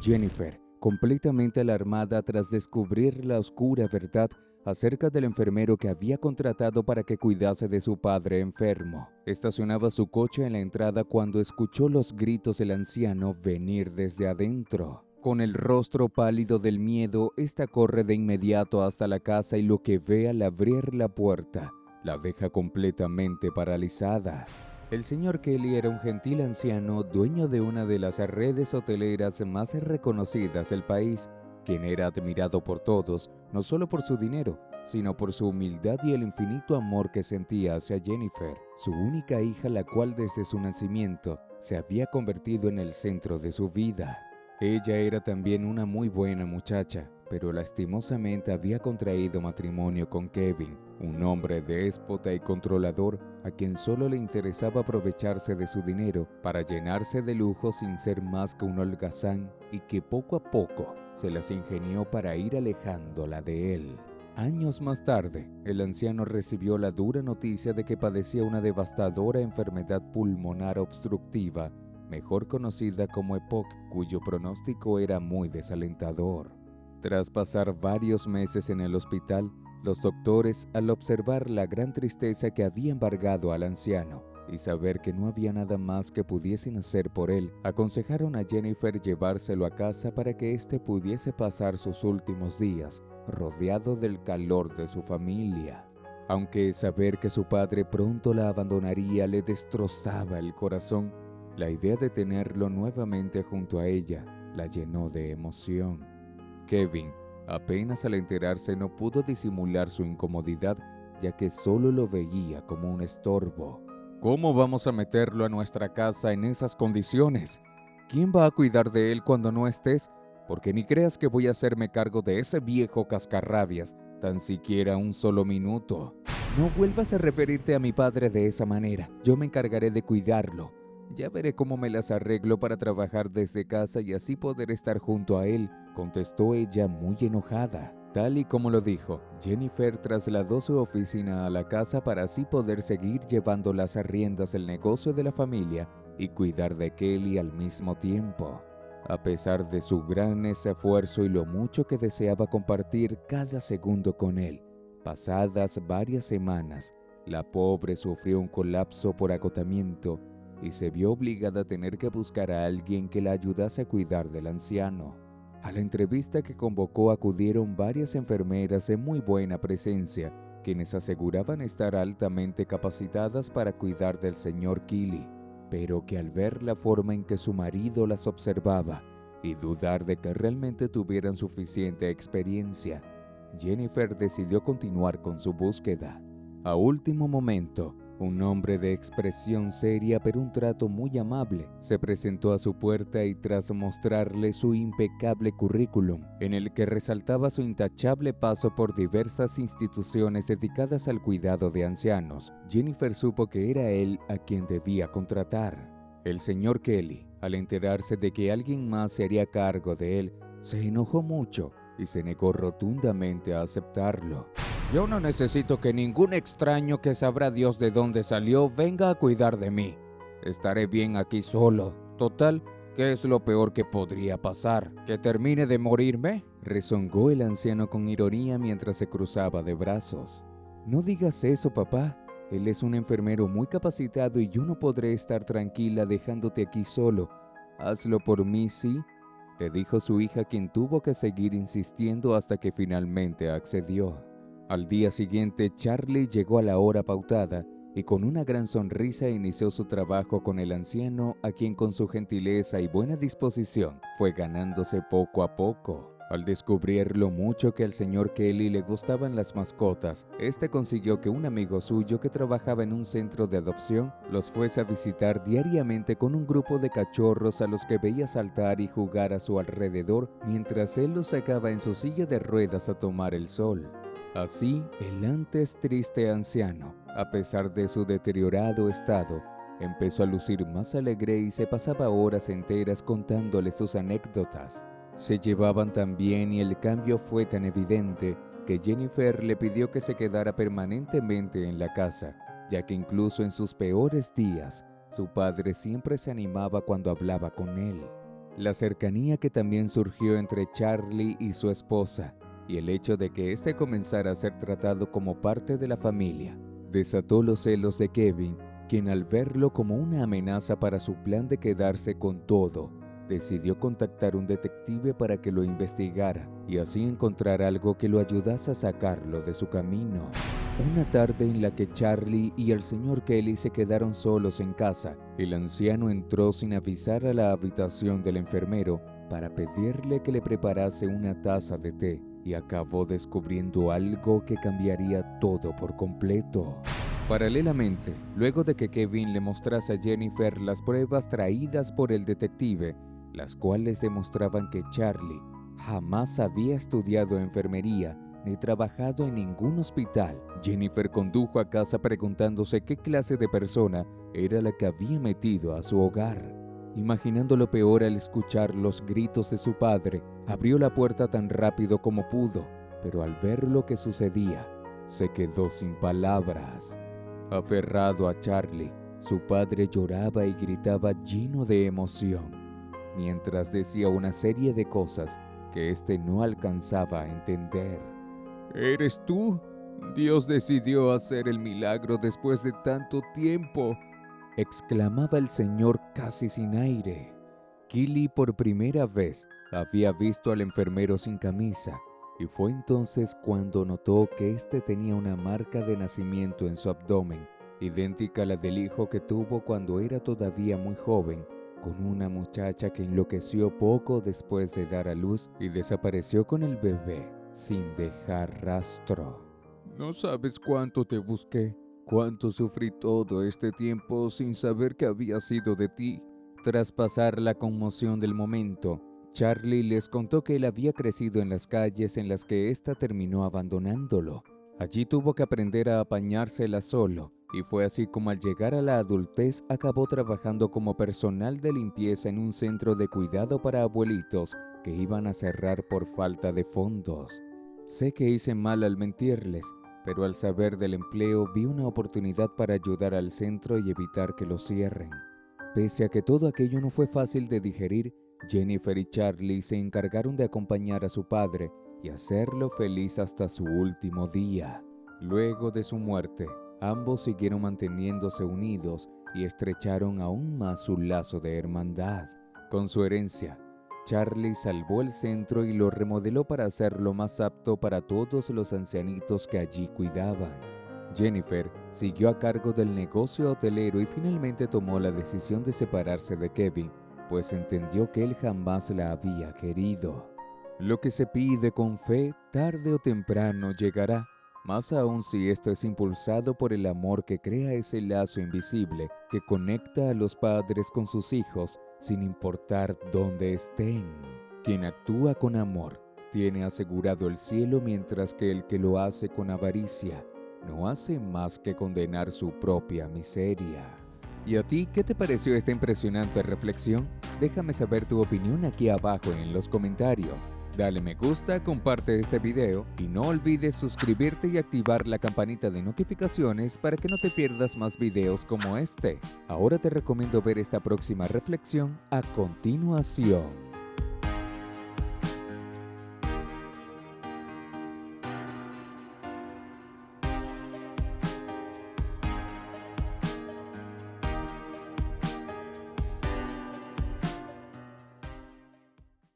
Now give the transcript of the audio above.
Jennifer, completamente alarmada tras descubrir la oscura verdad acerca del enfermero que había contratado para que cuidase de su padre enfermo, estacionaba su coche en la entrada cuando escuchó los gritos del anciano venir desde adentro. Con el rostro pálido del miedo, esta corre de inmediato hasta la casa y lo que ve al abrir la puerta la deja completamente paralizada. El señor Kelly era un gentil anciano, dueño de una de las redes hoteleras más reconocidas del país, quien era admirado por todos, no solo por su dinero, sino por su humildad y el infinito amor que sentía hacia Jennifer, su única hija, la cual desde su nacimiento se había convertido en el centro de su vida. Ella era también una muy buena muchacha, pero lastimosamente había contraído matrimonio con Kevin, un hombre déspota y controlador a quien solo le interesaba aprovecharse de su dinero para llenarse de lujo sin ser más que un holgazán y que poco a poco se las ingenió para ir alejándola de él. Años más tarde, el anciano recibió la dura noticia de que padecía una devastadora enfermedad pulmonar obstructiva, mejor conocida como EPOC, cuyo pronóstico era muy desalentador. Tras pasar varios meses en el hospital, los doctores, al observar la gran tristeza que había embargado al anciano y saber que no había nada más que pudiesen hacer por él, aconsejaron a Jennifer llevárselo a casa para que éste pudiese pasar sus últimos días rodeado del calor de su familia. Aunque saber que su padre pronto la abandonaría le destrozaba el corazón, la idea de tenerlo nuevamente junto a ella la llenó de emoción. Kevin, apenas al enterarse, no pudo disimular su incomodidad, ya que solo lo veía como un estorbo. ¿Cómo vamos a meterlo a nuestra casa en esas condiciones? ¿Quién va a cuidar de él cuando no estés? Porque ni creas que voy a hacerme cargo de ese viejo cascarrabias, tan siquiera un solo minuto. No vuelvas a referirte a mi padre de esa manera. Yo me encargaré de cuidarlo. Ya veré cómo me las arreglo para trabajar desde casa y así poder estar junto a él, contestó ella muy enojada. Tal y como lo dijo, Jennifer trasladó su oficina a la casa para así poder seguir llevando las riendas del negocio de la familia y cuidar de Kelly al mismo tiempo. A pesar de su gran esfuerzo y lo mucho que deseaba compartir cada segundo con él, pasadas varias semanas, la pobre sufrió un colapso por agotamiento y se vio obligada a tener que buscar a alguien que la ayudase a cuidar del anciano. A la entrevista que convocó acudieron varias enfermeras de muy buena presencia, quienes aseguraban estar altamente capacitadas para cuidar del señor Kelly, pero que al ver la forma en que su marido las observaba y dudar de que realmente tuvieran suficiente experiencia, Jennifer decidió continuar con su búsqueda. A último momento, un hombre de expresión seria pero un trato muy amable se presentó a su puerta y tras mostrarle su impecable currículum, en el que resaltaba su intachable paso por diversas instituciones dedicadas al cuidado de ancianos, Jennifer supo que era él a quien debía contratar. El señor Kelly, al enterarse de que alguien más se haría cargo de él, se enojó mucho y se negó rotundamente a aceptarlo. Yo no necesito que ningún extraño que sabrá Dios de dónde salió venga a cuidar de mí. Estaré bien aquí solo. Total, ¿qué es lo peor que podría pasar? ¿Que termine de morirme? Rezongó el anciano con ironía mientras se cruzaba de brazos. No digas eso, papá. Él es un enfermero muy capacitado y yo no podré estar tranquila dejándote aquí solo. Hazlo por mí, ¿sí?, le dijo su hija, quien tuvo que seguir insistiendo hasta que finalmente accedió. Al día siguiente, Charlie llegó a la hora pautada y con una gran sonrisa inició su trabajo con el anciano, a quien con su gentileza y buena disposición fue ganándose poco a poco. Al descubrir lo mucho que al señor Kelly le gustaban las mascotas, este consiguió que un amigo suyo que trabajaba en un centro de adopción los fuese a visitar diariamente con un grupo de cachorros a los que veía saltar y jugar a su alrededor mientras él los sacaba en su silla de ruedas a tomar el sol. Así, el antes triste anciano, a pesar de su deteriorado estado, empezó a lucir más alegre y se pasaba horas enteras contándole sus anécdotas. Se llevaban tan bien y el cambio fue tan evidente que Jennifer le pidió que se quedara permanentemente en la casa, ya que incluso en sus peores días, su padre siempre se animaba cuando hablaba con él. la cercanía que también surgió entre Charlie y su esposa, y el hecho de que éste comenzara a ser tratado como parte de la familia, desató los celos de Kevin, quien al verlo como una amenaza para su plan de quedarse con todo, decidió contactar a un detective para que lo investigara y así encontrar algo que lo ayudase a sacarlo de su camino. Una tarde en la que Charlie y el señor Kelly se quedaron solos en casa, el anciano entró sin avisar a la habitación del enfermero para pedirle que le preparase una taza de té y acabó descubriendo algo que cambiaría todo por completo. Paralelamente, luego de que Kevin le mostrase a Jennifer las pruebas traídas por el detective, las cuales demostraban que Charlie jamás había estudiado enfermería ni trabajado en ningún hospital, Jennifer condujo a casa preguntándose qué clase de persona era la que había metido a su hogar. Imaginando lo peor al escuchar los gritos de su padre, abrió la puerta tan rápido como pudo, pero al ver lo que sucedía, se quedó sin palabras. Aferrado a Charlie, su padre lloraba y gritaba lleno de emoción, mientras decía una serie de cosas que éste no alcanzaba a entender. ¿Eres tú? Dios decidió hacer el milagro después de tanto tiempo, exclamaba el señor casi sin aire. Kelly por primera vez había visto al enfermero sin camisa, y fue entonces cuando notó que éste tenía una marca de nacimiento en su abdomen, idéntica a la del hijo que tuvo cuando era todavía muy joven, con una muchacha que enloqueció poco después de dar a luz y desapareció con el bebé sin dejar rastro. No sabes cuánto te busqué, cuánto sufrí todo este tiempo sin saber que había sido de ti. Tras pasar la conmoción del momento, Charlie les contó que él había crecido en las calles en las que ésta terminó abandonándolo. Allí tuvo que aprender a apañársela solo, y fue así como al llegar a la adultez acabó trabajando como personal de limpieza en un centro de cuidado para abuelitos que iban a cerrar por falta de fondos. Sé que hice mal al mentirles, pero al saber del empleo vi una oportunidad para ayudar al centro y evitar que lo cierren. Pese a que todo aquello no fue fácil de digerir, Jennifer y Charlie se encargaron de acompañar a su padre y hacerlo feliz hasta su último día. Luego de su muerte, ambos siguieron manteniéndose unidos y estrecharon aún más su lazo de hermandad. Con su herencia, Charlie salvó el centro y lo remodeló para hacerlo más apto para todos los ancianitos que allí cuidaban. Jennifer siguió a cargo del negocio hotelero y finalmente tomó la decisión de separarse de Kevin, pues entendió que él jamás la había querido. Lo que se pide con fe, tarde o temprano llegará, más aún si esto es impulsado por el amor que crea ese lazo invisible que conecta a los padres con sus hijos sin importar dónde estén. Quien actúa con amor tiene asegurado el cielo, mientras que el que lo hace con avaricia no hace más que condenar su propia miseria. ¿Y a ti qué te pareció esta impresionante reflexión? Déjame saber tu opinión aquí abajo en los comentarios. Dale me gusta, comparte este video y no olvides suscribirte y activar la campanita de notificaciones para que no te pierdas más videos como este. Ahora te recomiendo ver esta próxima reflexión a continuación.